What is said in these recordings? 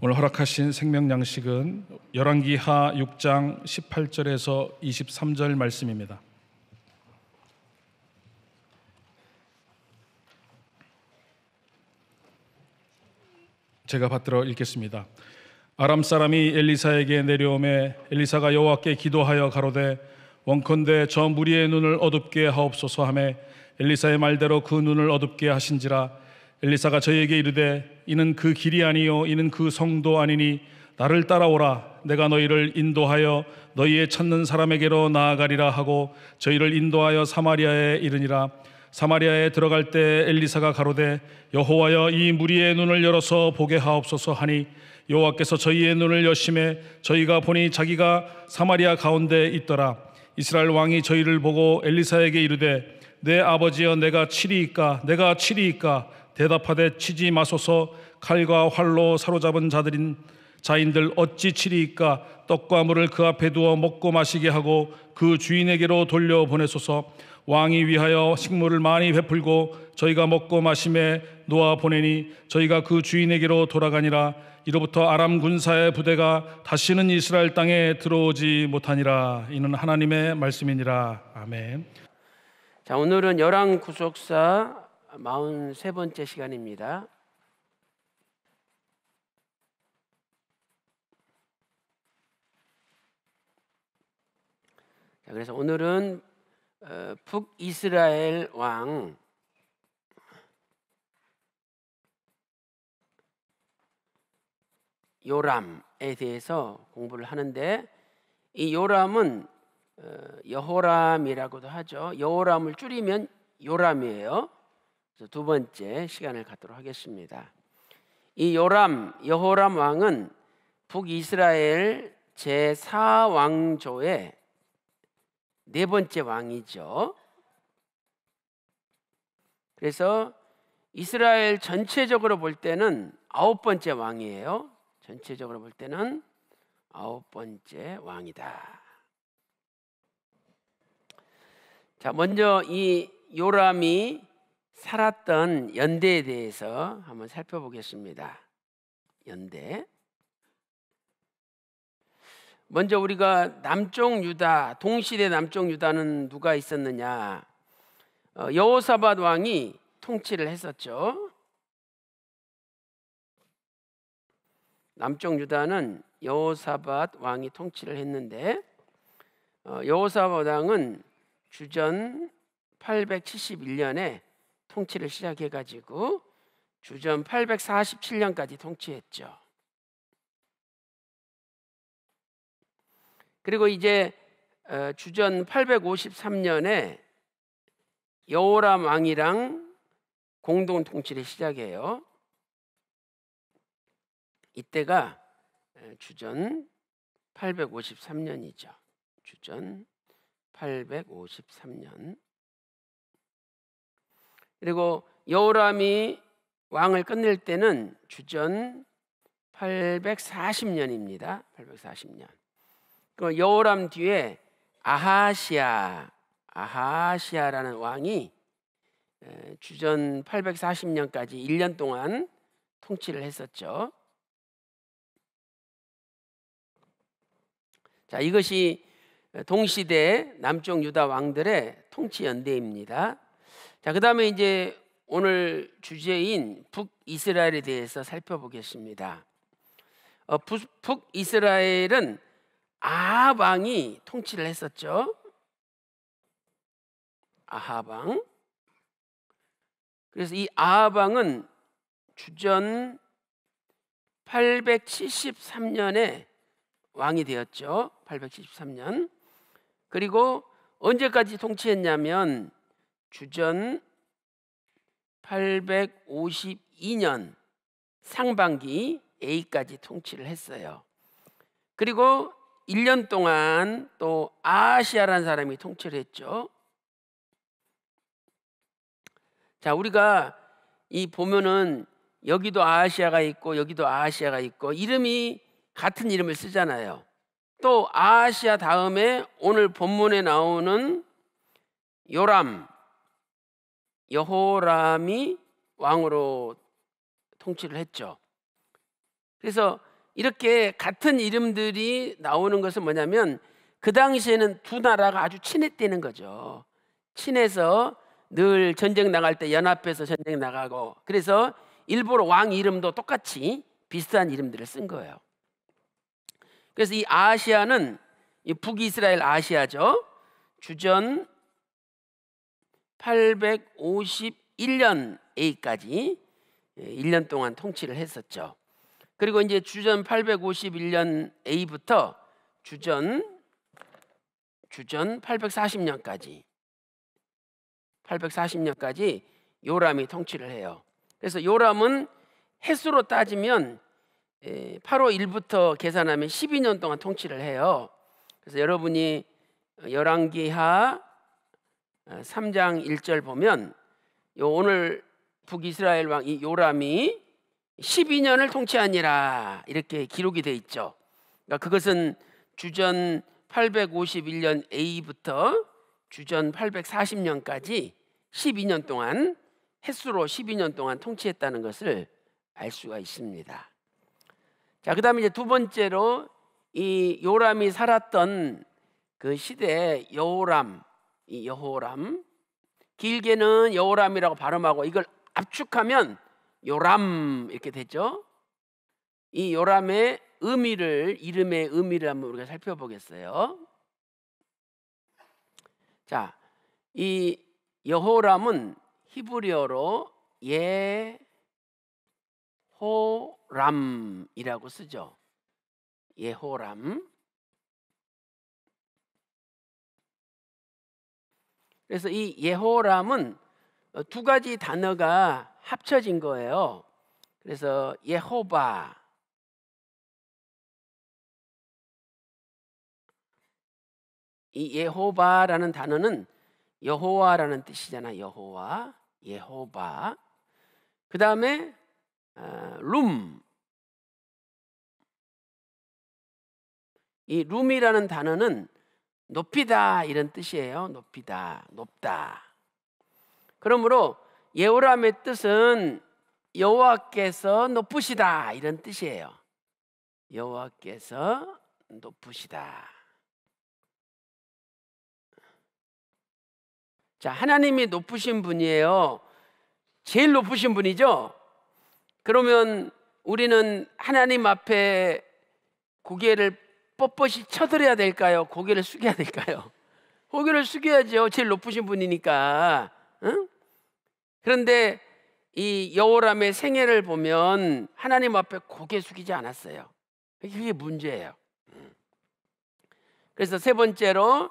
오늘 허락하신 생명 양식은 열왕기하 6장 18절에서 23절 말씀입니다. 제가 받들어 읽겠습니다. 아람 사람이 엘리사에게 내려오매 엘리사가 여호와께 기도하여 가로되 원컨대 저 무리의 눈을 어둡게 하옵소서 하매 엘리사의 말대로 그 눈을 어둡게 하신지라. 엘리사가 저에게 이르되 이는 그 길이 아니요 이는 그 성도 아니니 나를 따라오라. 내가 너희를 인도하여 너희의 찾는 사람에게로 나아가리라 하고 저희를 인도하여 사마리아에 이르니라. 사마리아에 들어갈 때 엘리사가 가로되 여호와여 이 무리의 눈을 열어서 보게 하옵소서 하니 여호와께서 저희의 눈을 여심해 저희가 보니 자기가 사마리아 가운데 있더라. 이스라엘 왕이 저희를 보고 엘리사에게 이르되 내 아버지여 내가 치리이까 내가 치리이까 대답하되 치지 마소서. 칼과 활로 사로잡은 자인들 어찌 치리이까. 떡과 물을 그 앞에 두어 먹고 마시게 하고 그 주인에게로 돌려보내소서. 왕이 위하여 식물을 많이 베풀고 저희가 먹고 마심에 놓아 보내니 저희가 그 주인에게로 돌아가니라. 이로부터 아람 군사의 부대가 다시는 이스라엘 땅에 들어오지 못하니라. 이는 하나님의 말씀이니라. 아멘. 자, 오늘은 열왕 구속사 43번째 시간입니다. 자, 그래서 오늘은 북이스라엘 왕 요람에 대해서 공부를 하는데, 이 요람은 여호람이라고도 하죠. 여호람을 줄이면 요람이에요. 그래서 두 번째 시간을 갖도록 하겠습니다. 이 여호람 왕은 북이스라엘 제4왕조의 네 번째 왕이죠. 그래서 이스라엘 전체적으로 볼 때는 9번째 왕이에요. 전체적으로 볼 때는 9번째 왕이다. 자, 먼저 이 요람이 살았던 연대에 대해서 한번 살펴보겠습니다. 연대. 먼저 우리가 남쪽 유다, 동시대 남쪽 유다는 누가 있었느냐? 여호사밧 왕이 통치를 했었죠. 남쪽 유다는 여호사밧 왕이 통치를 했는데, 여호사밧 왕은 주전 871년에 통치를 시작해가지고 주전 847년까지 통치했죠. 그리고 이제 주전 853년에 여호람 왕이랑 공동 통치를 시작해요. 이때가 주전 853년이죠. 주전 853년. 그리고 여호람이 왕을 끝낼 때는 주전 840년입니다. 840년. 그 여호람 뒤에 아하시아라는 왕이 주전 840년까지 1년 동안 통치를 했었죠. 자, 이것이 동시대 남쪽 유다 왕들의 통치 연대입니다. 자, 그다음에 이제 오늘 주제인 북이스라엘에 대해서 살펴보겠습니다. 북이스라엘은 아합 왕이 통치를 했었죠. 아합 왕. 그래서 이 아합 왕은 주전 873년에 왕이 되었죠. 873년. 그리고 언제까지 통치했냐면 주전 852년 상반기 A까지 통치를 했어요. 그리고 1년 동안 또 아하시아라는 사람이 통치를 했죠. 자, 우리가 이 보면은 여기도 아하시아가 있고 여기도 아하시아가 있고 이름이 같은 이름을 쓰잖아요. 또 아하시아 다음에 오늘 본문에 나오는 여호람이 왕으로 통치를 했죠. 그래서 이렇게 같은 이름들이 나오는 것은 뭐냐면 그 당시에는 두 나라가 아주 친했다는 거죠. 친해서 늘 전쟁 나갈 때 연합해서 전쟁 나가고, 그래서 일부러 왕 이름도 똑같이 비슷한 이름들을 쓴 거예요. 그래서 이 아시아는 이 북이스라엘 아시아죠. 주전 851년 A까지 1년 동안 통치를 했었죠. 그리고 이제 주전 851년 A부터 주전 840년까지 요람이 통치를 해요. 그래서 요람은 횟수로 따지면 8호 1부터 계산하면 12년 동안 통치를 해요. 그래서 여러분이 열왕기하 3장 1절 보면 오늘 북이스라엘 왕 이 요람이 12년을 통치하니라 이렇게 기록이 돼 있죠. 그러니까 그것은 주전 851년 A부터 주전 840년까지 12년 동안 횟수로 12년 동안 통치했다는 것을 알 수가 있습니다. 자, 그다음에 이제 두 번째로 이 요람이 살았던 그 시대에 여호람, 이 여호람, 길게는 여호람이라고 발음하고 이걸 압축하면 요람 이렇게 되죠. 이 요람의 이름의 의미를 한번 우리가 살펴보겠어요. 자, 이 여호람은 히브리어로 예호람이라고 쓰죠. 예호람. 그래서 이 예호람은 두 가지 단어가 합쳐진 거예요. 그래서 예호바, 이 예호바라는 단어는 여호와라는 뜻이잖아. 여호와, 예호바. 그 다음에 룸, 이 룸이라는 단어는 높이다 이런 뜻이에요. 높이다, 높다. 그러므로 예호람의 뜻은 여호와께서 높으시다 이런 뜻이에요. 여호와께서 높으시다. 자, 하나님이 높으신 분이에요. 제일 높으신 분이죠. 그러면 우리는 하나님 앞에 고개를 뻣뻣이 쳐드려야 될까요? 고개를 숙여야 될까요? 고개를 숙여야죠. 제일 높으신 분이니까. 응? 그런데 이 여호람의 생애를 보면 하나님 앞에 고개 숙이지 않았어요. 그게 문제예요. 그래서 세 번째로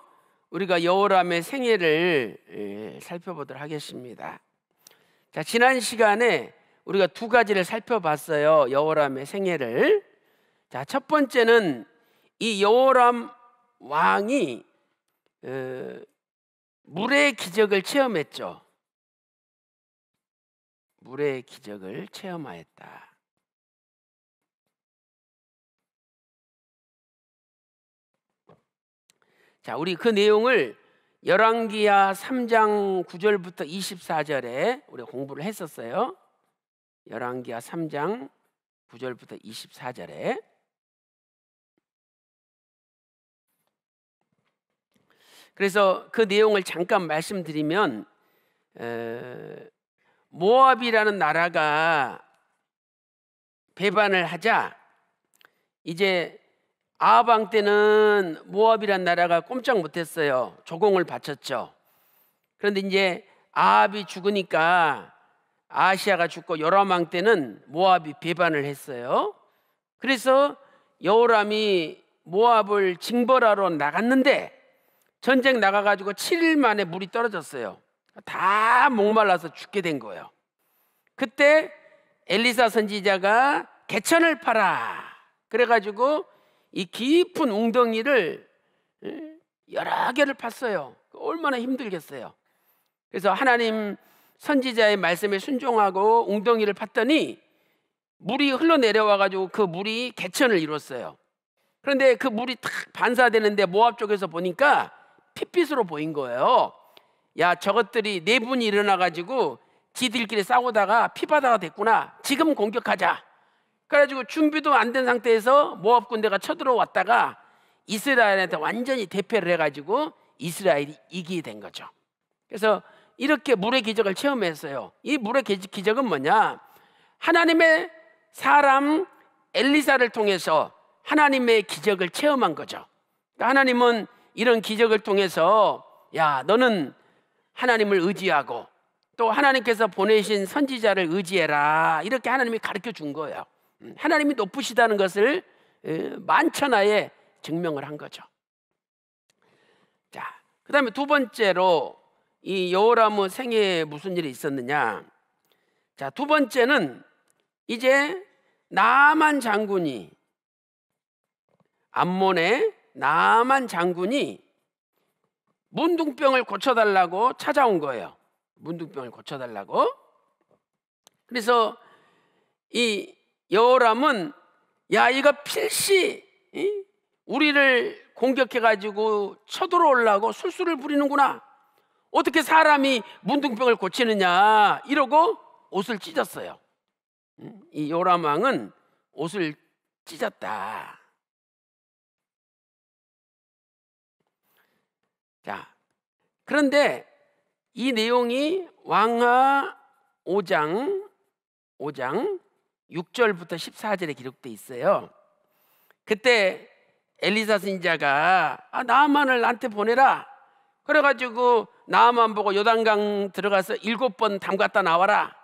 우리가 여호람의 생애를 살펴보도록 하겠습니다. 자, 지난 시간에 우리가 두 가지를 살펴봤어요. 여호람의 생애를. 자, 첫 번째는 이 여호람 왕이 물의 기적을 체험했죠. 물의 기적을 체험하였다. 자, 우리 그 내용을 열왕기하 3장 9절부터 24절에 우리 공부를 했었어요. 열왕기하 3장 9절부터 24절에. 그래서 그 내용을 잠깐 말씀드리면 모압이라는 나라가 배반을 하자 이제 아합 왕 때는 모압이라는 나라가 꼼짝 못했어요. 조공을 바쳤죠. 그런데 이제 아합이 죽으니까 아시아가 죽고 요람 왕 때는 모압이 배반을 했어요. 그래서 여호람이 모압을 징벌하러 나갔는데 전쟁 나가가지고 7일 만에 물이 떨어졌어요. 다 목말라서 죽게 된 거예요. 그때 엘리사 선지자가 개천을 파라 그래가지고 이 깊은 웅덩이를 여러 개를 팠어요. 얼마나 힘들겠어요. 그래서 하나님 선지자의 말씀에 순종하고 웅덩이를 팠더니 물이 흘러내려와가지고 그 물이 개천을 이뤘어요. 그런데 그 물이 탁 반사되는데 모압 쪽에서 보니까 핏빛으로 보인 거예요. 야, 저것들이 네 분이 일어나가지고 지들끼리 싸우다가 피바다가 됐구나. 지금 공격하자. 그래가지고 준비도 안 된 상태에서 모압 군대가 쳐들어왔다가 이스라엘한테 완전히 대패를 해가지고 이스라엘이 이기게 된 거죠. 그래서 이렇게 물의 기적을 체험했어요. 이 물의 기적은 뭐냐? 하나님의 사람 엘리사를 통해서 하나님의 기적을 체험한 거죠. 그러니까 하나님은 이런 기적을 통해서 야, 너는 하나님을 의지하고 또 하나님께서 보내신 선지자를 의지해라, 이렇게 하나님이 가르쳐 준 거예요. 하나님이 높으시다는 것을 만천하에 증명을 한 거죠. 자, 그 다음에 두 번째로 이 여호람 생애에 무슨 일이 있었느냐. 자, 두 번째는 이제 나만 장군이, 암몬의 나만 장군이 문둥병을 고쳐달라고 찾아온 거예요. 문둥병을 고쳐달라고. 그래서 이 여호람은 야, 이거 필시 우리를 공격해가지고 쳐들어오려고 술수를 부리는구나. 어떻게 사람이 문둥병을 고치느냐 이러고 옷을 찢었어요. 이 요람 왕은 옷을 찢었다. 자, 그런데 이 내용이 왕하 5장 6절부터 14절에 기록되어 있어요. 그때 엘리사 선지자가 나아만을 나한테 보내라. 그래가지고 나아만 보고 요단강 들어가서 7번 담갔다 나와라.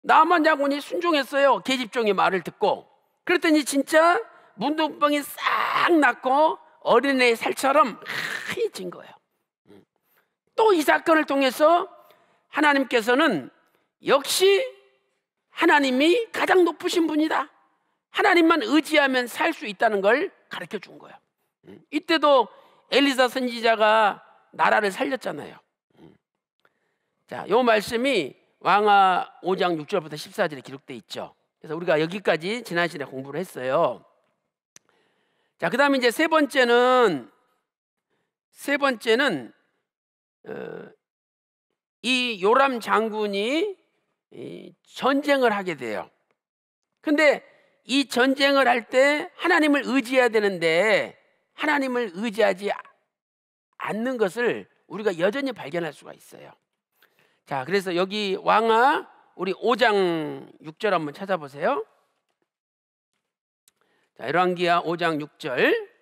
나아만 장군이 순종했어요. 계집종의 말을 듣고. 그랬더니 진짜 문둥병이 싹 났고 어린애 살처럼 하얘진 거예요. 또 이 사건을 통해서 하나님께서는 역시 하나님이 가장 높으신 분이다, 하나님만 의지하면 살 수 있다는 걸 가르쳐 준 거예요. 이때도 엘리사 선지자가 나라를 살렸잖아요. 자, 요 말씀이 왕하 5장 6절부터 14절에 기록되어 있죠. 그래서 우리가 여기까지 지난 시간에 공부를 했어요. 자, 그 다음에 이제 세 번째는 이 요람 장군이 전쟁을 하게 돼요. 근데 이 전쟁을 할 때 하나님을 의지해야 되는데 하나님을 의지하지 않는 것을 우리가 여전히 발견할 수가 있어요. 자, 그래서 여기 왕하 우리 5장 6절 한번 찾아보세요. 자, 열왕기하 5장 6절.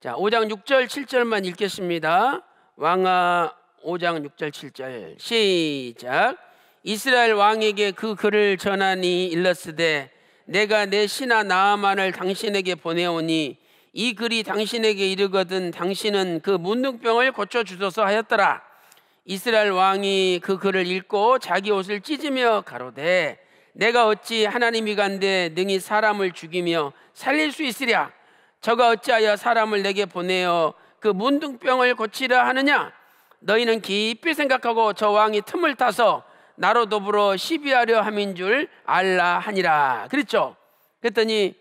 자, 5장 6절 7절만 읽겠습니다. 왕하 5장 6절 7절 시작. 이스라엘 왕에게 그 글을 전하니 일렀으되 내가 내 신하 나아만을 당신에게 보내오니 이 글이 당신에게 이르거든 당신은 그 문둥병을 고쳐주소서 하였더라. 이스라엘 왕이 그 글을 읽고 자기 옷을 찢으며 가로되 내가 어찌 하나님이 간데 능히 사람을 죽이며 살릴 수 있으랴. 저가 어찌하여 사람을 내게 보내어 그 문둥병을 고치려 하느냐. 너희는 깊이 생각하고 저 왕이 틈을 타서 나로 더불어 시비하려 함인 줄 알라 하니라. 그랬죠. 그랬더니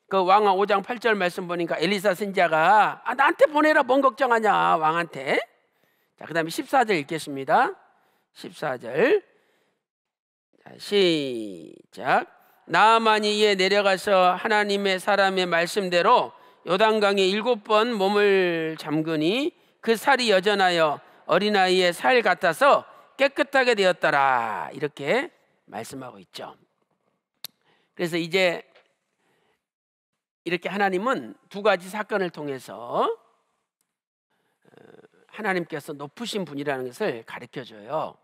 그 왕하 5장 8절 말씀 보니까 엘리사 선지자가 나한테 보내라, 뭔 걱정하냐 왕한테. 자, 그 다음에 14절 읽겠습니다. 14절 자, 시작. 나아만이 이에 내려가서 하나님의 사람의 말씀대로 요단강에 7번 몸을 잠그니 그 살이 여전하여 어린아이의 살 같아서 깨끗하게 되었더라. 이렇게 말씀하고 있죠. 그래서 이제 이렇게 하나님은 두 가지 사건을 통해서 하나님께서 높으신 분이라는 것을 가르쳐줘요.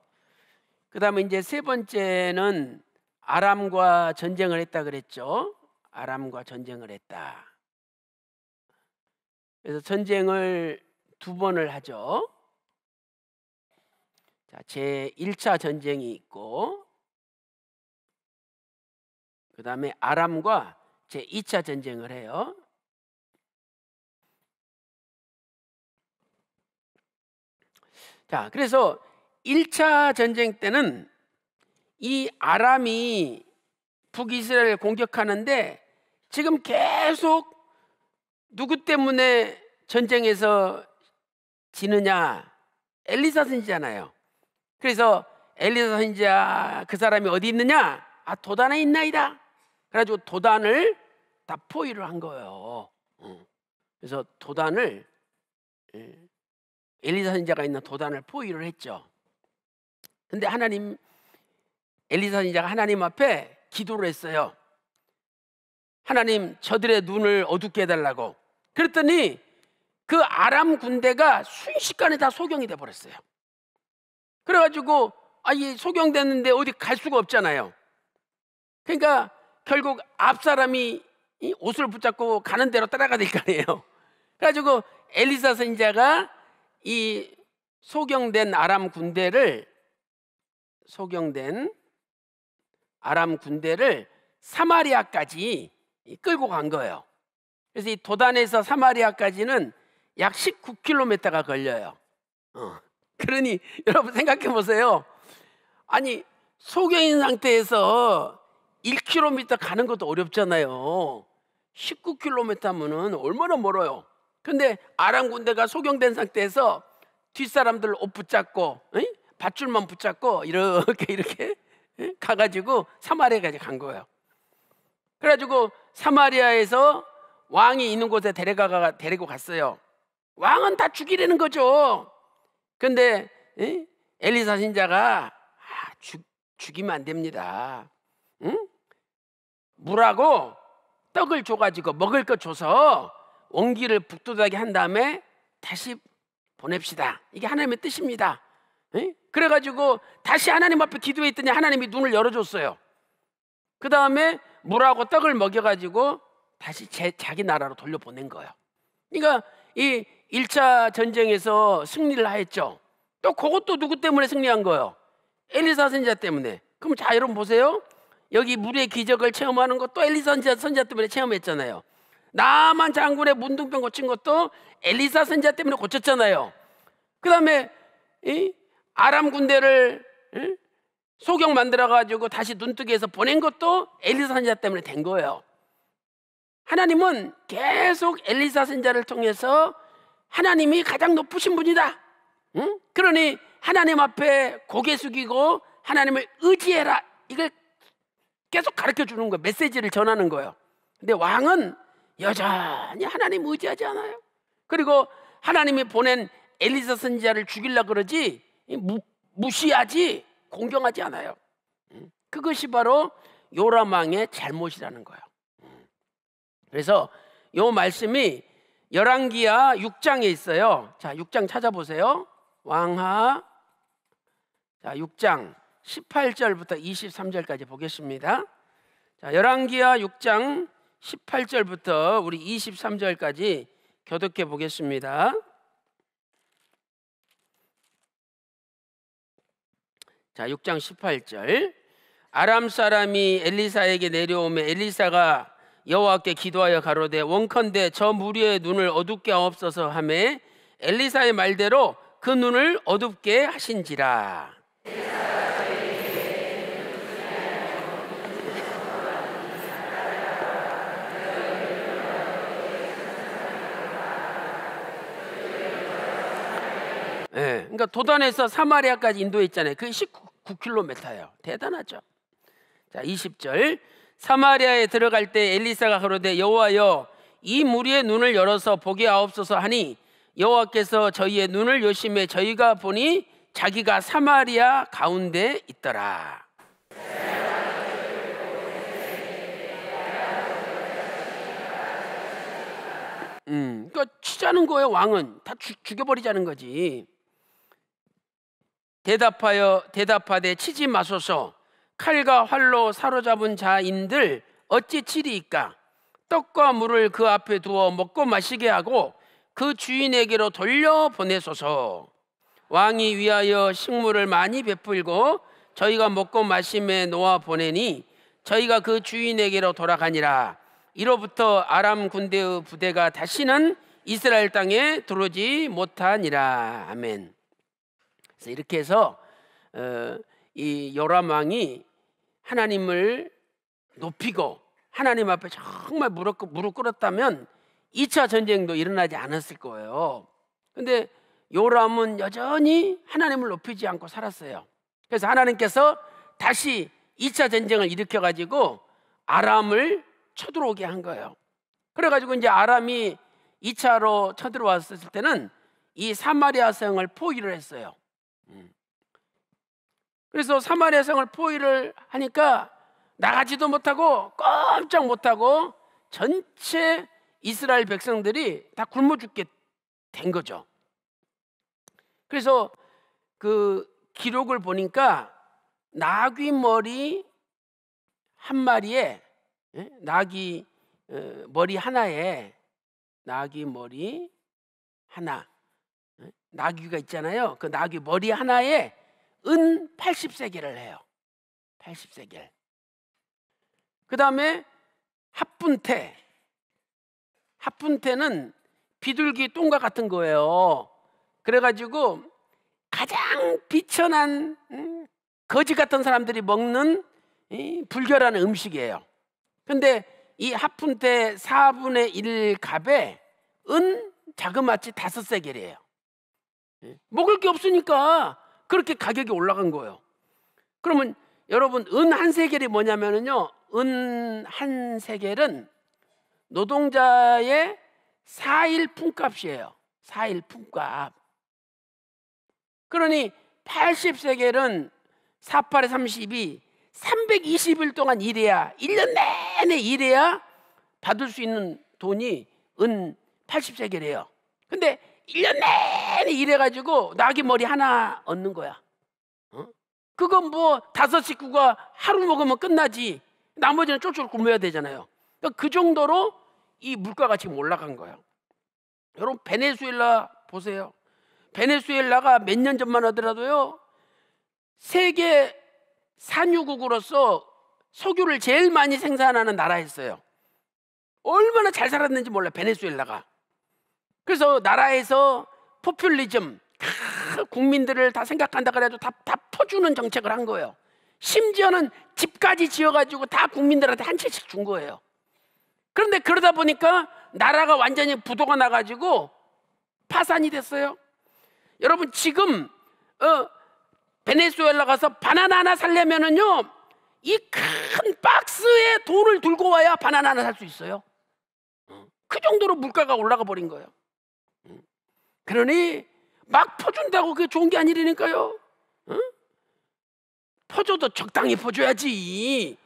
그 다음에 이제 세 번째는 아람과 전쟁을 했다 그랬죠. 아람과 전쟁을 했다. 그래서 전쟁을 두 번을 하죠. 자, 제1차 전쟁이 있고 그 다음에 아람과 제2차 전쟁을 해요. 자, 그래서 1차 전쟁 때는 이 아람이 북이스라엘을 공격하는데 지금 계속 누구 때문에 전쟁에서 지느냐? 엘리사 선지자잖아요. 그래서 엘리사 선지자 그 사람이 어디 있느냐? 아, 도단에 있나이다. 그래가지고 도단을 다 포위를 한 거예요. 그래서 도단을, 엘리사 선지자가 있는 도단을 포위를 했죠. 근데 엘리사 선지자가 하나님 앞에 기도를 했어요. 하나님, 저들의 눈을 어둡게 해달라고. 그랬더니 그 아람 군대가 순식간에 다 소경이 돼버렸어요. 그래가지고 이 소경됐는데 어디 갈 수가 없잖아요. 그러니까 결국 앞 사람이 이 옷을 붙잡고 가는 대로 따라가야 될 거 아니에요. 그래가지고 엘리사 선지자가 이 소경된 아람 군대를 사마리아까지 끌고 간 거예요. 그래서 이 도단에서 사마리아까지는 약 19km가 걸려요. 그러니 여러분 생각해 보세요. 아니, 소경인 상태에서 1km 가는 것도 어렵잖아요. 19km 하면은 얼마나 멀어요. 근데 아람 군대가 소경된 상태에서 뒷사람들 옷 붙잡고 밧줄만 붙잡고 이렇게 가가지고 사마리아까지 간 거예요. 그래가지고 사마리아에서 왕이 있는 곳에 데리고 갔어요. 왕은 다 죽이려는 거죠. 근데 엘리사 선지자가 죽이면 안 됩니다. 물하고 떡을 줘가지고 먹을 것 줘서 원기를 북돋하게 한 다음에 다시 보냅시다. 이게 하나님의 뜻입니다. 그래가지고 다시 하나님 앞에 기도했더니 하나님이 눈을 열어줬어요. 그 다음에 물하고 떡을 먹여가지고 다시 자기 나라로 돌려보낸 거예요. 그러니까 이 1차 전쟁에서 승리를 하였죠. 또 그것도 누구 때문에 승리한 거예요? 엘리사 선지자 때문에. 그럼 자, 여러분 보세요. 여기 물의 기적을 체험하는 것도 엘리사 선지자 때문에 체험했잖아요. 나만 장군의 문둥병 고친 것도 엘리사 선지자 때문에 고쳤잖아요. 그 다음에 아람 군대를 소경 만들어가지고 다시 눈뜨기해서 보낸 것도 엘리사 선지자 때문에 된 거예요. 하나님은 계속 엘리사 선지자를 통해서 하나님이 가장 높으신 분이다. 그러니 하나님 앞에 고개 숙이고 하나님을 의지해라. 이걸 계속 가르쳐 주는 거예요. 메시지를 전하는 거예요. 근데 왕은 여전히 하나님 의지하지 않아요. 그리고 하나님이 보낸 엘리사 선지자를 죽이려고 그러지 무시하지 공경하지 않아요. 그것이 바로 요람 왕의 잘못이라는 거예요. 그래서 요 말씀이 열왕기하 6장에 있어요. 자, 6장 찾아보세요. 왕하 6장 18절부터 23절까지 보겠습니다. 자, 열왕기하 6장 18절부터 우리 23절까지 교독해 보겠습니다. 자, 6장 18절. 아람 사람이 엘리사에게 내려오매 엘리사가 여호와께 기도하여 가로되 원컨대 저 무리의 눈을 어둡게 하옵소서 하매 엘리사의 말대로 그 눈을 어둡게 하신지라. 그러니까 도단에서 사마리아까지 인도했잖아요. 그게 19km예요. 대단하죠. 자, 20절. 사마리아에 들어갈 때 엘리사가 가로되 여호와여 이 무리의 눈을 열어서 보게 하옵소서 하니 여호와께서 저희의 눈을 여심해 저희가 보니 자기가 사마리아 가운데 있더라. 그러니까 치자는 거예요. 왕은 다 죽여버리자는 거지. 대답하되 치지 마소서. 칼과 활로 사로잡은 자인들 어찌 치리이까? 떡과 물을 그 앞에 두어 먹고 마시게 하고 그 주인에게로 돌려보내소서. 왕이 위하여 식물을 많이 베풀고 저희가 먹고 마심에 놓아 보내니 저희가 그 주인에게로 돌아가니라. 이로부터 아람 군대의 부대가 다시는 이스라엘 땅에 들어오지 못하니라. 아멘. 그래서 이렇게 해서 이 요람 왕이 하나님을 높이고 하나님 앞에 정말 무릎 꿇었다면 2차 전쟁도 일어나지 않았을 거예요. 근데 요람은 여전히 하나님을 높이지 않고 살았어요. 그래서 하나님께서 다시 2차 전쟁을 일으켜 가지고 아람을 쳐들어오게 한 거예요. 그래 가지고 이제 아람이 2차로 쳐들어왔을 때는 이 사마리아 성을 포위를 했어요. 그래서 사마리아 성을 포위를 하니까 나가지도 못하고 꼼짝 못하고 전체 이스라엘 백성들이 다 굶어 죽게 된 거죠. 그래서 그 기록을 보니까 나귀 머리 한 마리에, 나귀 머리 하나에, 나귀 머리 하나, 나귀가 있잖아요. 그 나귀 머리 하나에 은 80세겔을 해요. 80세겔. 그 다음에 합분태. 합분태는 비둘기 똥과 같은 거예요. 그래가지고 가장 비천한 거지 같은 사람들이 먹는 불결한 음식이에요. 근데 이 합분태 4분의 1 값에 은 자그마치 5세겔이에요. 먹을 게 없으니까 그렇게 가격이 올라간 거예요. 그러면 여러분, 은 한 세겔이 뭐냐면요, 은 한 세겔은 노동자의 4일 품값이에요. 4일 품값. 그러니 80세겔은 48에 32, 320일 동안 일해야, 1년 내내 일해야 받을 수 있는 돈이 은 80세겔이에요. 근데 1년 내내 일해가지고 나귀 머리 하나 얻는 거야. 그건 뭐 5 식구가 하루 먹으면 끝나지, 나머지는 쫄쫄 굶어야 되잖아요. 그러니까 그 정도로 이 물가가 지금 올라간 거예요. 여러분, 베네수엘라 보세요. 베네수엘라가 몇 년 전만 하더라도요, 세계 산유국으로서 석유를 제일 많이 생산하는 나라였어요. 얼마나 잘 살았는지 몰라요, 베네수엘라가. 그래서 나라에서 포퓰리즘, 국민들을 다 생각한다 그래도 다 퍼주는 정책을 한 거예요. 심지어는 집까지 지어가지고 다 국민들한테 한 채씩 준 거예요. 그런데 그러다 보니까 나라가 완전히 부도가 나가지고 파산이 됐어요. 여러분, 지금 베네수엘라 가서 바나나 하나 살려면은요, 이 큰 박스에 돈을 들고 와야 바나나 하나 살 수 있어요. 그 정도로 물가가 올라가 버린 거예요. 그러니 막 퍼준다고 그게 좋은 게 아니라니까요. 퍼줘도 적당히 퍼줘야지.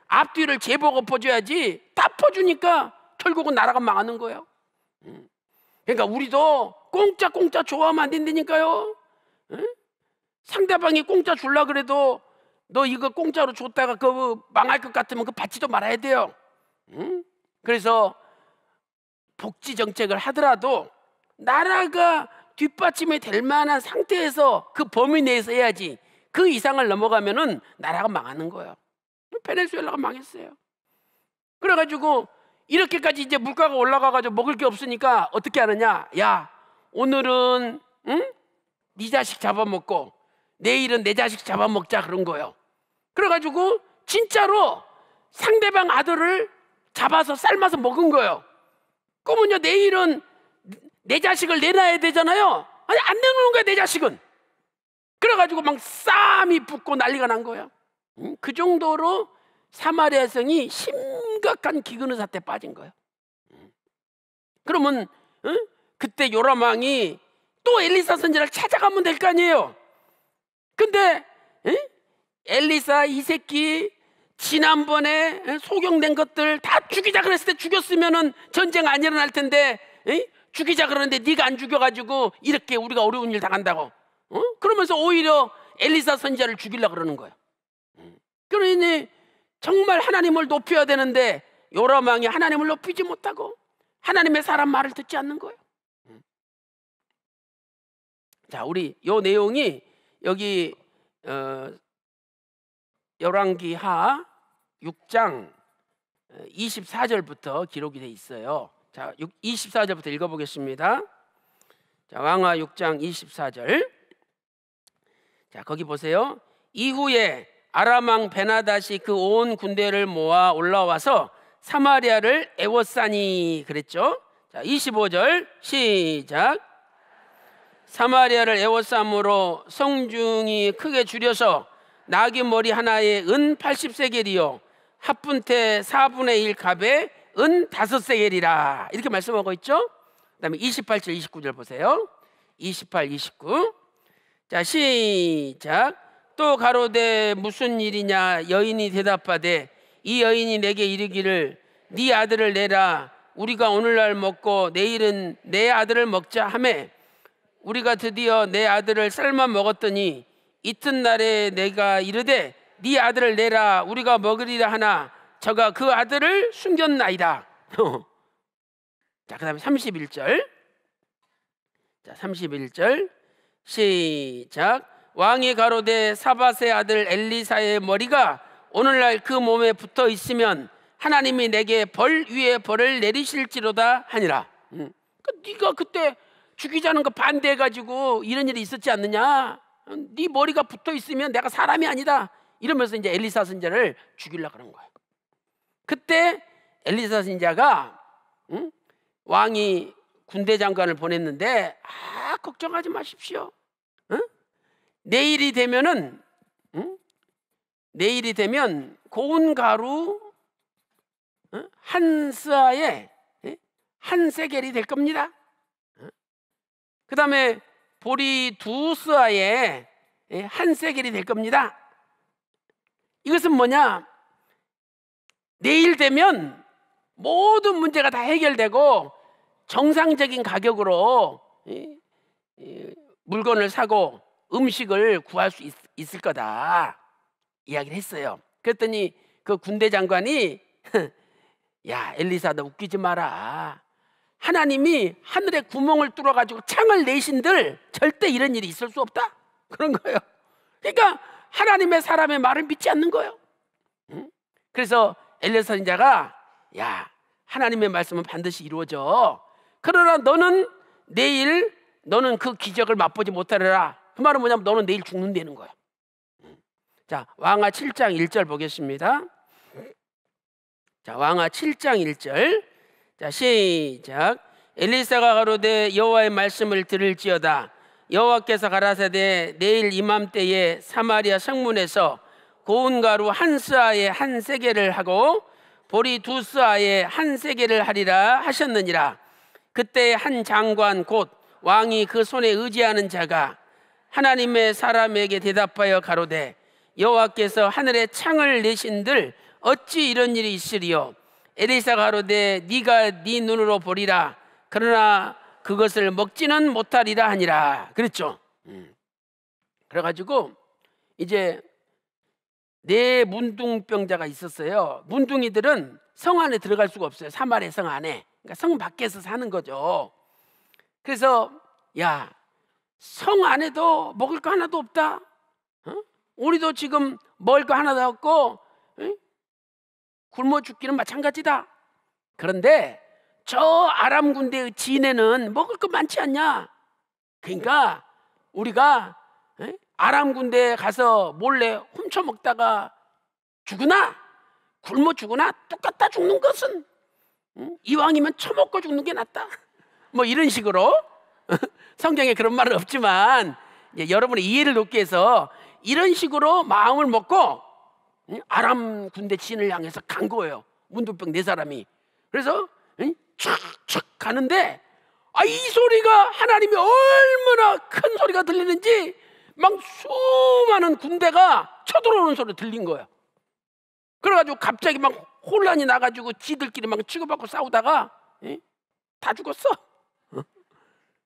앞뒤를 재보고 퍼줘야지. 다 퍼주니까 결국은 나라가 망하는 거예요. 그러니까 우리도 공짜 좋아하면 안 된다니까요. 상대방이 공짜 줄라 그래도 너 이거 공짜로 줬다가 그거 망할 것 같으면 그거 받지도 말아야 돼요. 그래서 복지 정책을 하더라도 나라가 뒷받침이 될 만한 상태에서 그 범위 내에서 해야지, 그 이상을 넘어가면은 나라가 망하는 거예요. 베네수엘라가 망했어요. 그래가지고 이렇게까지 이제 물가가 올라가가지고 먹을 게 없으니까 어떻게 하느냐? 야, 오늘은 네 자식 잡아먹고 내일은 내 자식 잡아먹자, 그런 거예요. 그래가지고 진짜로 상대방 아들을 잡아서 삶아서 먹은 거예요. 그러면요, 내일은 내 자식을 내놔야 되잖아요. 아니, 안 내놓는 거야, 내 자식은. 그래가지고 막 쌈이 붙고 난리가 난 거야. 그 정도로 사마리아 성이 심각한 기근의 사태에 빠진 거예요. 그러면 그때 요람 왕이 또 엘리사 선지자를 찾아가면 될 거 아니에요. 근데 엘리사 이 새끼 지난번에 소경된 것들 다 죽이자 그랬을 때 죽였으면은 전쟁 안 일어날 텐데, 죽이자 그러는데 네가 안 죽여가지고 이렇게 우리가 어려운 일 당한다고. 그러면서 오히려 엘리사 선지자를 죽이려고 그러는 거예요. 그러니 정말 하나님을 높여야 되는데 요람 왕이 하나님을 높이지 못하고 하나님의 사람 말을 듣지 않는 거예요. 자, 우리 요 내용이 여기 열왕기하 6장 24절부터 기록이 돼 있어요. 자, 24절부터 읽어보겠습니다. 자, 왕하 6장 24절. 자, 거기 보세요. 이후에 아람 왕 베나닷이 그 온 군대를 모아 올라와서 사마리아를 애워싸니 그랬죠. 자, 25절 시작. 사마리아를 에워싸므로 성중이 크게 줄여서 나귀 머리 하나에 은 80세겔이요 합분태 4분의 1 갑에 은 5세겔이라 이렇게 말씀하고 있죠. 그 다음에 28절 29절 보세요. 28, 29. 자, 시작. 또 가로되 무슨 일이냐. 여인이 대답하되 이 여인이 내게 이르기를 네 아들을 내라. 우리가 오늘날 먹고 내일은 내 아들을 먹자 하매 우리가 드디어 내 아들을 삶아 먹었더니 이튿날에 내가 이르되 네 아들을 내라. 우리가 먹으리라 하나 저가 그 아들을 숨겼나이다. 자, 그 다음에 31절. 자, 31절 시작. 왕이 가로되 사밧의 아들 엘리사의 머리가 오늘날 그 몸에 붙어 있으면 하나님이 내게 벌 위에 벌을 내리실지로다 하니라. 네가 그때 죽이자는 거 반대해가지고 이런 일이 있었지 않느냐. 네 머리가 붙어 있으면 내가 사람이 아니다 이러면서 이제 엘리사 선지자를 죽이려고 그런 거예요. 그때 엘리사 선지자가 왕이 군대 장관을 보냈는데 걱정하지 마십시오. 내일이 되면은 내일이 되면 고운 가루 한 스아에 한 세겔이 될 겁니다. 그 다음에 보리 2스아에 한 세겔이 될 겁니다. 이것은 뭐냐? 내일 되면 모든 문제가 다 해결되고 정상적인 가격으로 물건을 사고 음식을 구할 수 있을 거다 이야기를 했어요. 그랬더니 그 군대 장관이 야 엘리사 너 웃기지 마라. 하나님이 하늘에 구멍을 뚫어가지고 창을 내신들 절대 이런 일이 있을 수 없다 그런 거예요. 그러니까 하나님의 사람의 말을 믿지 않는 거예요. 그래서 엘리사 선지자가 야 하나님의 말씀은 반드시 이루어져. 그러나 너는 내일 너는 그 기적을 맛보지 못하리라. 그 말은 뭐냐면 너는 내일 죽는다는 거야. 자, 왕하 7장 1절 보겠습니다. 자, 왕하 7장 1절. 자, 시작. 엘리사가 가로되 여호와의 말씀을 들을지어다. 여호와께서 가라사대 내일 이맘때에 사마리아 성문에서 고운 가루 한 스아에 한 세겔을 하고 보리 2스아에 한 세겔을 하리라 하셨느니라. 그때 한 장관 곧 왕이 그 손에 의지하는 자가 하나님의 사람에게 대답하여 가로되 여호와께서 하늘에 창을 내신들 어찌 이런 일이 있으리요. 엘리사가 가로되 네가 네 눈으로 보리라. 그러나 그것을 먹지는 못하리라 하니라. 그랬죠. 그래가지고 이제 네 문둥병자가 있었어요. 문둥이들은 성 안에 들어갈 수가 없어요. 사마리아 성 안에. 그러니까 성 밖에서 사는 거죠. 그래서 야 성 안에도 먹을 거 하나도 없다. 우리도 지금 먹을 거 하나도 없고 굶어 죽기는 마찬가지다. 그런데 저 아람 군대의 진에는 먹을 거 많지 않냐. 그러니까 우리가 아람 군대에 가서 몰래 훔쳐 먹다가 죽으나 굶어 죽으나 똑같다. 죽는 것은 이왕이면 처먹고 죽는 게 낫다. 뭐 이런 식으로 성경에 그런 말은 없지만 이제 여러분의 이해를 돕기 위해서 이런 식으로 마음을 먹고 아람 군대 진을 향해서 간 거예요. 문둥병 네 사람이. 그래서 촥촥 가는데 이 소리가 하나님이 얼마나 큰 소리가 들리는지 막 수많은 군대가 쳐들어오는 소리 들린 거예요. 그래가지고 갑자기 막 혼란이 나가지고 지들끼리 막 치고받고 싸우다가 다 죽었어.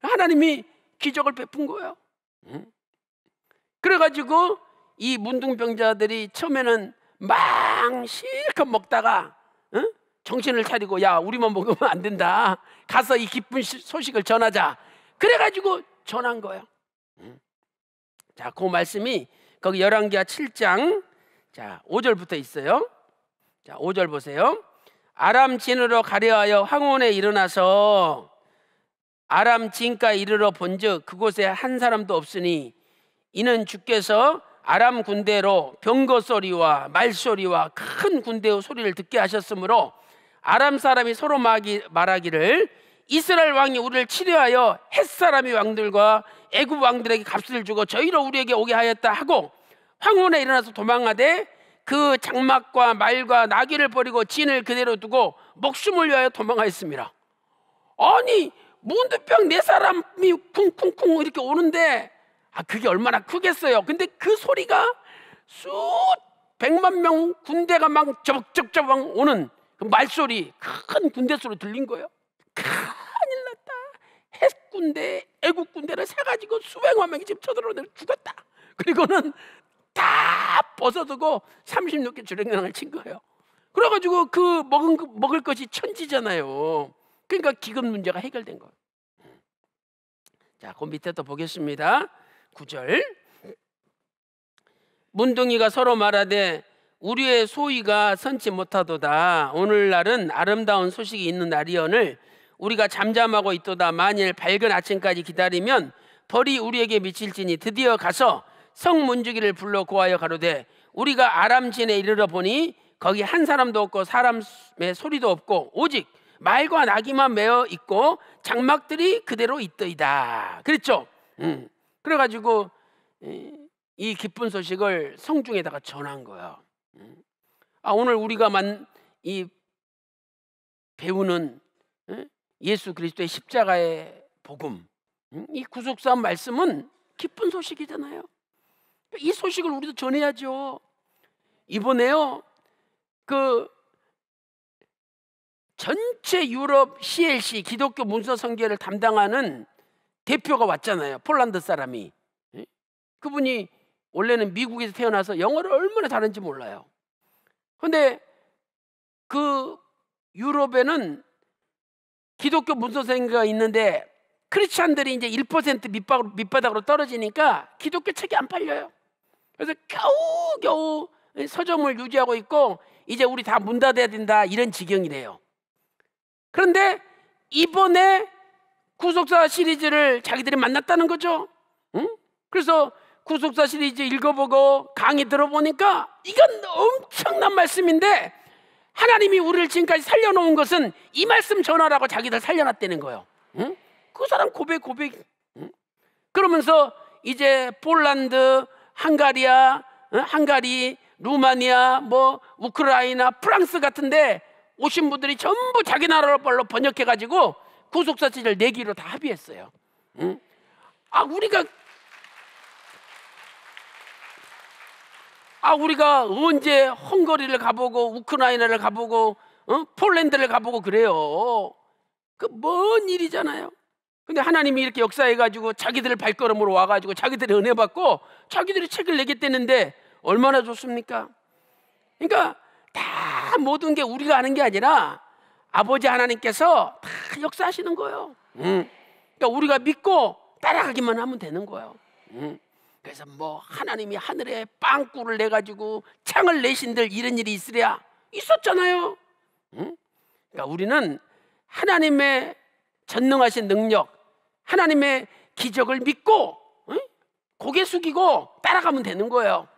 하나님이 기적을 베푼 거예요. 그래가지고 이 문둥병자들이 처음에는 막 실컷 먹다가 정신을 차리고 야 우리만 먹으면 안 된다. 가서 이 기쁜 소식을 전하자. 그래가지고 전한 거예요. 자, 그 말씀이 거기 열왕기하 7장 자 5절부터 있어요. 자 5절 보세요. 아람 진으로 가려하여 황혼에 일어나서 아람 진가에 이르러 본즉 그곳에 한 사람도 없으니 이는 주께서 아람 군대로 병거 소리와 말소리와 큰 군대의 소리를 듣게 하셨으므로 아람 사람이 서로 말하기를 이스라엘 왕이 우리를 치려하여 헷사람의 왕들과 애굽 왕들에게 값을 주고 저희로 우리에게 오게 하였다 하고 황혼에 일어나서 도망하되 그 장막과 말과 나귀를 버리고 진을 그대로 두고 목숨을 위하여 도망하였습니다. 아니 문두병 네 사람이 쿵쿵쿵 이렇게 오는데 그게 얼마나 크겠어요. 근데 그 소리가 수 100만 명 군대가 막 저벅저벅 오는 그 말소리, 큰 군대 소리 들린 거예요. 큰일 났다. 핵군대, 애국군대를 사가지고 수백만 명이 지금 쳐들어오는데 죽었다. 그리고는 다 벗어두고 36개 주랭랑을 친 거예요. 그래가지고 그 먹을 것이 천지잖아요. 그러니까 기근 문제가 해결된 거예요. 자, 그 밑에 또 보겠습니다. 9절. 문둥이가 서로 말하되 우리의 소위가 선치 못하도다. 오늘날은 아름다운 소식이 있는 날이오늘 우리가 잠잠하고 있도다. 만일 밝은 아침까지 기다리면 벌이 우리에게 미칠지니 드디어 가서 성문지기를 불러 고하여 가로되 우리가 아람진에 이르러 보니 거기 한 사람도 없고 사람의 소리도 없고 오직 말과 나귀만 메어 있고 장막들이 그대로 있더이다. 그랬죠. 그래가지고 이 기쁜 소식을 성중에다가 전한 거예요. 오늘 우리가 이 배우는 예수 그리스도의 십자가의 복음, 이 구속사 말씀은 기쁜 소식이잖아요. 이 소식을 우리도 전해야죠. 이번에요, 그 전체 유럽 CLC 기독교 문서 선교를 담당하는 대표가 왔잖아요. 폴란드 사람이. 그분이 원래는 미국에서 태어나서 영어를 얼마나 잘하는지 몰라요. 근데 그 유럽에는 기독교 문서 선교가 있는데 크리스찬들이 이제 1% 밑바닥으로 떨어지니까 기독교 책이 안 팔려요. 그래서 겨우겨우 서점을 유지하고 있고 이제 우리 다 문 닫아야 된다 이런 지경이래요. 그런데 이번에 구속사 시리즈를 자기들이 만났다는 거죠. 그래서 구속사 시리즈 읽어보고 강의 들어보니까 이건 엄청난 말씀인데 하나님이 우리를 지금까지 살려놓은 것은 이 말씀 전하라고 자기들 살려놨다는 거예요. 그 사람 고백. 그러면서 이제 폴란드, 한가리, 루마니아, 우크라이나, 프랑스 같은데 오신 분들이 전부 자기 나라로 번역해가지고 구속사 시리즈를 내기로 다 합의했어요. 우리가 언제 헝가리를 가보고 우크라이나를 가보고 폴란드를 가보고 그래요. 그 먼 일이잖아요. 근데 하나님이 이렇게 역사해가지고 자기들 발걸음으로 와가지고 자기들이 은혜 받고 자기들이 책을 내겠다는데 얼마나 좋습니까? 그러니까 다 모든 게 우리가 아는 게 아니라 아버지 하나님께서 다 역사하시는 거예요. 그러니까 우리가 믿고 따라가기만 하면 되는 거예요. 그래서 하나님이 하늘에 빵꾸를 내가지고 창을 내신들 이런 일이 있으랴 있었잖아요. 그러니까 우리는 하나님의 전능하신 능력, 하나님의 기적을 믿고 고개 숙이고 따라가면 되는 거예요.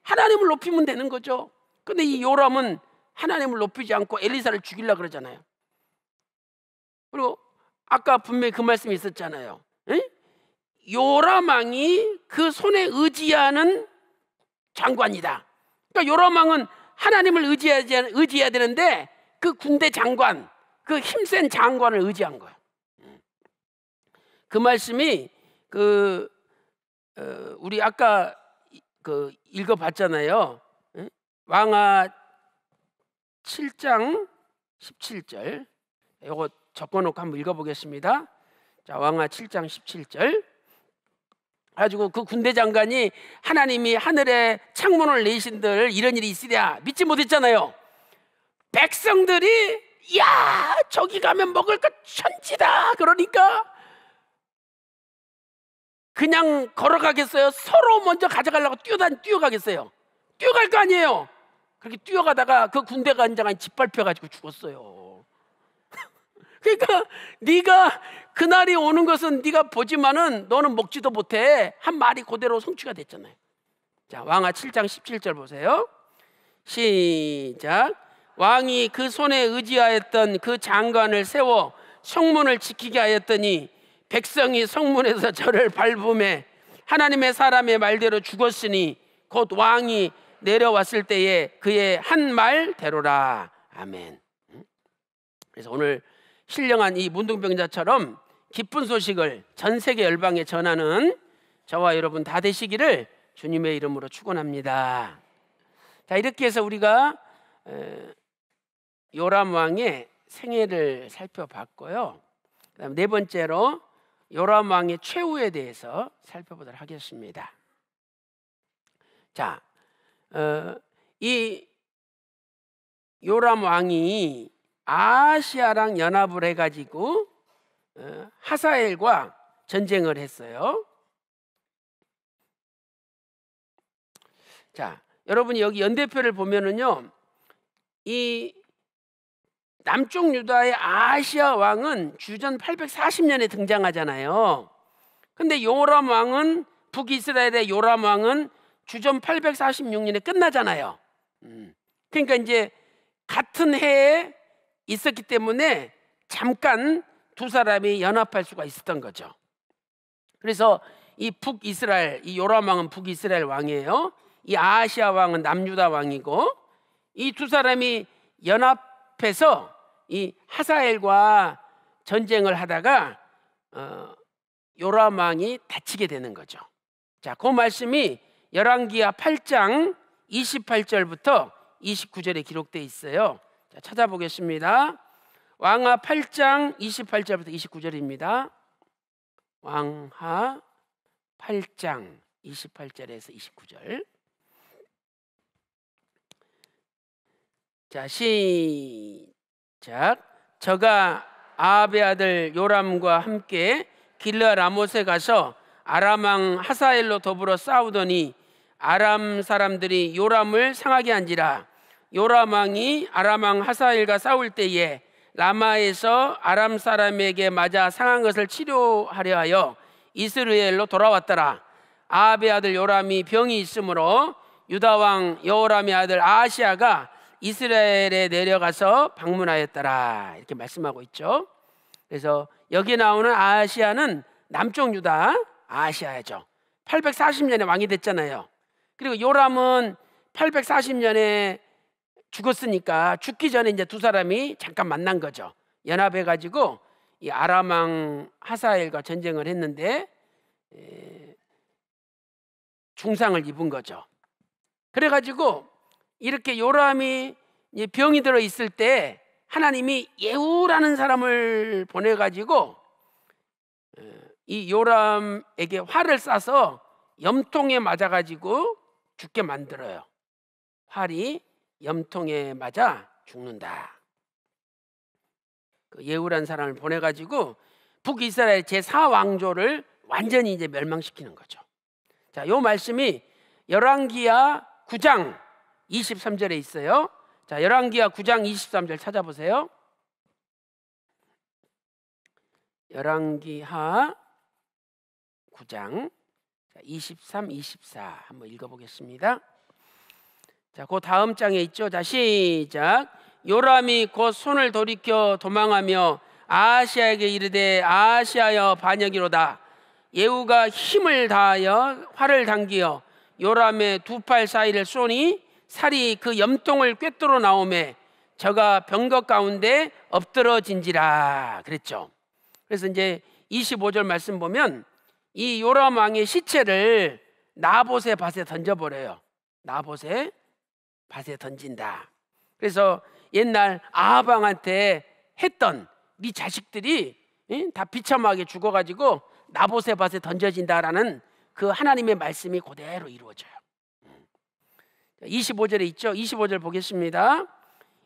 하나님을 높이면 되는 거죠. 근데 이 요람은 하나님을 높이지 않고 엘리사를 죽이려고 그러잖아요. 그리고 아까 분명히 그 말씀이 있었잖아요. 요람 왕이 그 손에 의지하는 장관이다. 그러니까 요람 왕은 하나님을 의지해야 되는데 그 군대 장관, 그 힘센 장관을 의지한 거야. 그 말씀이 우리 아까 읽어봤잖아요. 왕하 7장 17절. 이거 적어놓고 한번 읽어보겠습니다. 자, 왕하 7장 17절. 가지고 그 군대 장관이 하나님이 하늘에 창문을 내신들 이런 일이 있으랴 믿지 못했잖아요. 백성들이 야 저기 가면 먹을 것 천지다 그러니까 그냥 걸어가겠어요? 서로 먼저 가져가려고 뛰어가겠어요? 뛰어갈 거 아니에요. 그렇게 뛰어가다가 그 군대 관장이 짓밟혀가지고 죽었어요. 그러니까 네가 그날이 오는 것은 네가 보지만은 너는 먹지도 못해. 한 말이 그대로 성취가 됐잖아요. 자, 왕하 7장 17절 보세요. 시작. 왕이 그 손에 의지하였던 그 장관을 세워 성문을 지키게 하였더니 백성이 성문에서 저를 밟음에 하나님의 사람의 말대로 죽었으니 곧 왕이 내려왔을 때에 그의 한 말대로라. 아멘. 그래서 오늘 신령한 이 문둥병자처럼 기쁜 소식을 전 세계 열방에 전하는 저와 여러분 다 되시기를 주님의 이름으로 축원합니다. 자, 이렇게 해서 우리가 요람 왕의 생애를 살펴봤고요. 그다음 네 번째로 요람 왕의 최후에 대해서 살펴보도록 하겠습니다. 자, 이 요람 왕이 아하시아랑 연합을 해가지고 하사엘과 전쟁을 했어요. 자, 여러분이 여기 연대표를 보면은요, 이 남쪽 유다의 아하시아 왕은 주전 840년에 등장하잖아요. 근데 요람 왕은, 북이스라엘의 요람 왕은 주전 846년에 끝나잖아요. 그러니까 이제 같은 해에 있었기 때문에 잠깐 두 사람이 연합할 수가 있었던 거죠. 그래서 이 북이스라엘, 이 요람 왕은 북이스라엘 왕이에요. 이 아하시아 왕은 남유다 왕이고, 이 두 사람이 연합해서 이 하사엘과 전쟁을 하다가 요람 왕이 다치게 되는 거죠. 자, 그 말씀이 열왕기하 8장 28절부터 29절에 기록되어 있어요. 자, 찾아보겠습니다. 왕하 8장 28절부터 29절입니다. 왕하 8장 28절에서 29절. 자, 시작. 저가 아합의 아들 요람과 함께 길르앗 라못에 가서 아람 왕 하사엘로 더불어 싸우더니 아람 사람들이 요람을 상하게 한지라. 요람 왕이 아람 왕 하사엘과 싸울 때에 라마에서 아람 사람에게 맞아 상한 것을 치료하려 하여 이스라엘로 돌아왔더라. 아합의 아들 요람이 병이 있으므로 유다 왕 여호람의 아들 아하시아가 이스라엘에 내려가서 방문하였더라. 이렇게 말씀하고 있죠. 그래서 여기 나오는 아하시아는 남쪽 유다 아하시아죠. 840년에 왕이 됐잖아요. 그리고 요람은 840년에 죽었으니까 죽기 전에 이제 두 사람이 잠깐 만난 거죠. 연합해가지고 이 아람 왕 하사엘과 전쟁을 했는데 중상을 입은 거죠. 그래가지고 이렇게 요람이 병이 들어 있을 때 하나님이 예후라는 사람을 보내가지고 이 요람에게 활을 쏴서 염통에 맞아가지고 죽게 만들어요. 활이 염통에 맞아 죽는다. 그 예후라는 사람을 보내가지고 북이스라엘 제4왕조를 완전히 이제 멸망시키는 거죠. 자, 요 말씀이 열왕기하 9장 23절에 있어요. 자, 열왕기하 9장 23절 찾아보세요. 열왕기하 9장 23, 24 한번 읽어보겠습니다. 자, 그 다음 장에 있죠. 자, 시작. 요람이 곧 손을 돌이켜 도망하며 아하시아에게 이르되 아하시아여 반역이로다. 예후가 힘을 다하여 활을 당기어 요람의 두 팔 사이를 쏘니 살이 그 염통을 꿰뚫어 나오매 저가 병거 가운데 엎드러진지라 그랬죠. 그래서 이제 25절 말씀 보면 이 요람 왕의 시체를 나봇의 밭에 던져버려요. 나봇의 밭에 던진다. 그래서 옛날 아합 왕한테 했던 네 자식들이 다 비참하게 죽어가지고 나봇의 밭에 던져진다라는 그 하나님의 말씀이 그대로 이루어져요. 25절에 있죠. 25절 보겠습니다.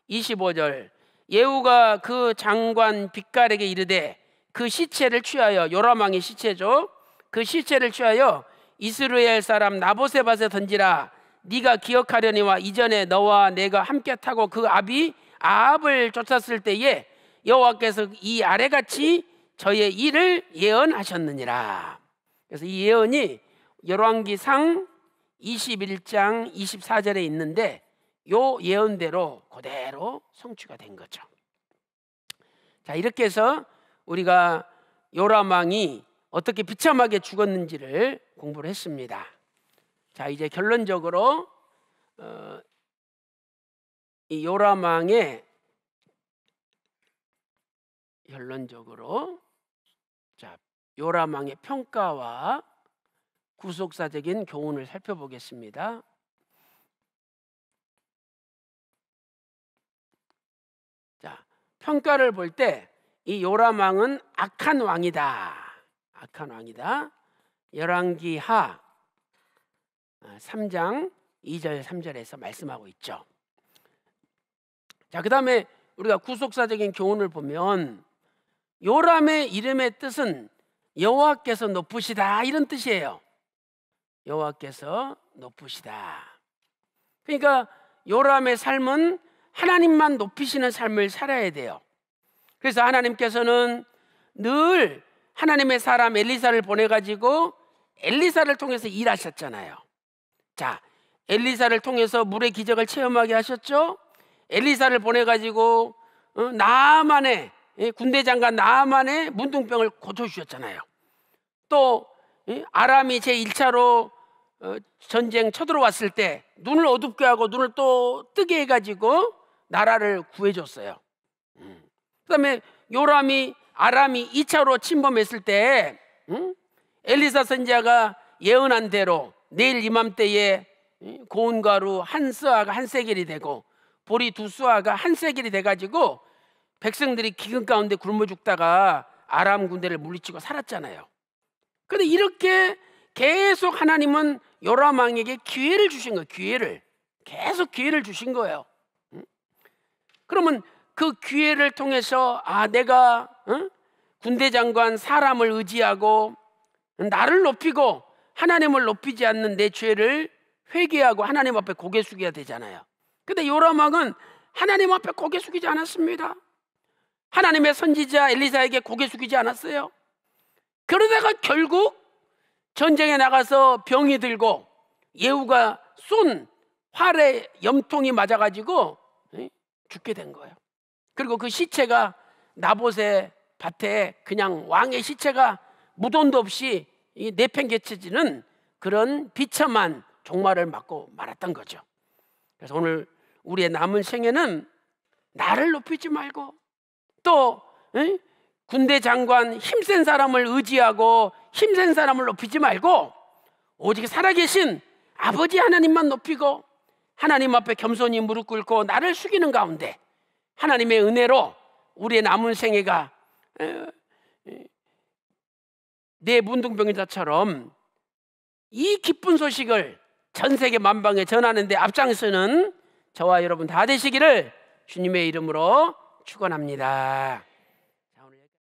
25절. 예후가 그 장관 빗갈에게 이르되 그 시체를 취하여, 요람 왕의 시체죠, 그 시체를 취하여 이스라엘 사람 나봇의 밭에 던지라. 네가 기억하려니와 이전에 너와 내가 함께 타고 그 아비 아합을 쫓았을 때에 여호와께서 이 아래같이 저의 일을 예언하셨느니라. 그래서 이 예언이 열왕기상 21장 24절에 있는데 요 예언대로 그대로 성취가 된 거죠. 자, 이렇게 해서 우리가 요람 왕이 어떻게 비참하게 죽었는지를 공부를 했습니다. 자, 이제 결론적으로 이 요람 왕의 요람 왕의 평가와 구속사적인 교훈을 살펴보겠습니다. 자, 평가를 볼 때 이 요람 왕은 악한 왕이다. 열왕기하 3장 2절 3절에서 말씀하고 있죠. 자, 그다음에 우리가 구속사적인 교훈을 보면 요람의 이름의 뜻은 여호와께서 높으시다, 이런 뜻이에요. 여호와께서 높으시다. 그러니까 요람의 삶은 하나님만 높이시는 삶을 살아야 돼요. 그래서 하나님께서는 늘 하나님의 사람 엘리사를 보내가지고 엘리사를 통해서 일하셨잖아요. 자, 엘리사를 통해서 물의 기적을 체험하게 하셨죠. 엘리사를 보내가지고 나아만의 군대 장관 나아만의 문둥병을 고쳐주셨잖아요. 또 아람이 제1차로 전쟁 쳐들어왔을 때 눈을 어둡게 하고 눈을 또 뜨게 해가지고 나라를 구해줬어요. 그다음에 요람이 아람이 2차로 침범했을 때 엘리사 선지자가 예언한 대로 내일 이맘때에 고운 가루 한 스아가 한 세겔이 되고 보리 두 스아가 한 세겔이 돼가지고 백성들이 기근 가운데 굶어 죽다가 아람 군대를 물리치고 살았잖아요. 그런데 이렇게 계속 하나님은 요람 왕에게 기회를 주신 거예요. 계속 기회를 주신 거예요. 그러면 그 기회를 통해서 내가 군대 장관 사람을 의지하고 나를 높이고 하나님을 높이지 않는 내 죄를 회개하고 하나님 앞에 고개 숙여야 되잖아요. 근데 요람 왕은 하나님 앞에 고개 숙이지 않았습니다. 하나님의 선지자 엘리사에게 고개 숙이지 않았어요. 그러다가 결국 전쟁에 나가서 병이 들고 예후가 쏜 활에 염통이 맞아가지고 죽게 된 거예요. 그리고 그 시체가 나봇의 밭에 그냥 왕의 시체가 무돈도 없이 내팽개쳐지는 그런 비참한 종말을 맞고 말았던 거죠. 그래서 오늘 우리의 남은 생애는 나를 높이지 말고 또 군대 장관 힘센 사람을 의지하고 힘센 사람을 높이지 말고 오직 살아계신 아버지 하나님만 높이고 하나님 앞에 겸손히 무릎 꿇고 나를 숙이는 가운데 하나님의 은혜로 우리의 남은 생애가 내 문둥병자처럼 이 기쁜 소식을 전 세계 만방에 전하는 데 앞장서는 저와 여러분 다 되시기를 주님의 이름으로 축원합니다.